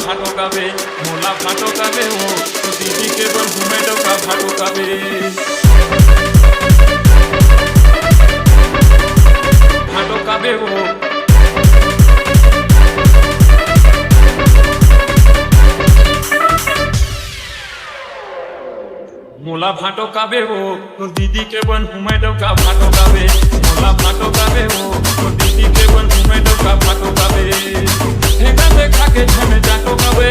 भाटो काबे मोला भाटो काबे वो तो दीदी के बन घूमे डोका भाटो काबे भाटो काबे वो मोला भाटो काबे वो तो दीदी के बन घूमे डोका भाटो काबे मोला भाटो काबे वो तो दीदी के बन घूमे डोका भाटो काबे ठेका देखा के छन जाटो काबे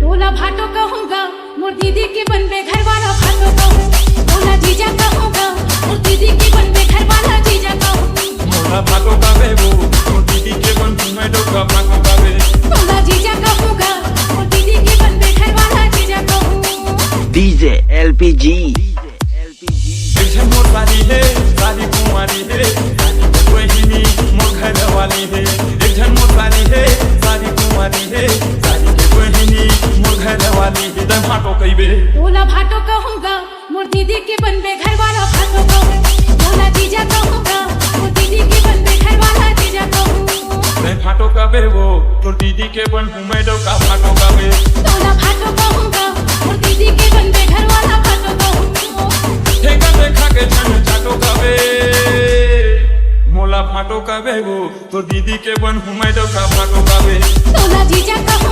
मोला भाटो कहूँगा मोर दीदी के बन में घर वाला भाटो कहूँ मोला जीजा कहूँगा मोर दीदी के बन में घर वाला जीजा कहूँ मोला भाटो काबे वो तो दीदी के बन घूमे डोका भाटो काबे मोला जीजा कहूँगा मोर दीदी के बन में घर वाला जीजा कहूँ DJ LPG जैसे मोर वाली है सारी कुंवारी है वही मोर घर वाली है एक जन मोर वाली है सारी कुंवारी है सारी के वही मोर घर वाली है दम भाटो कइबे मोला भाटो कहूँगा मोर दीदी के बन में घर वाला भाटो कहूँ मोला जीजा कहूँगा मोर दीदी के बन में घर वाला जीजा कहूँ दम भाटो काबे वो तोर दीदी के बन घूमे डोका भाटो काबे मोला भाटो कहूँगा मोर दीदी के बन में घर वाला भाटो कहूँ ठेका देखा के छन जाटो काबे मोला भाटो काबे वो तोर दीदी के बन घूमे डोका भाटो काबे मोला जीजा कहूँ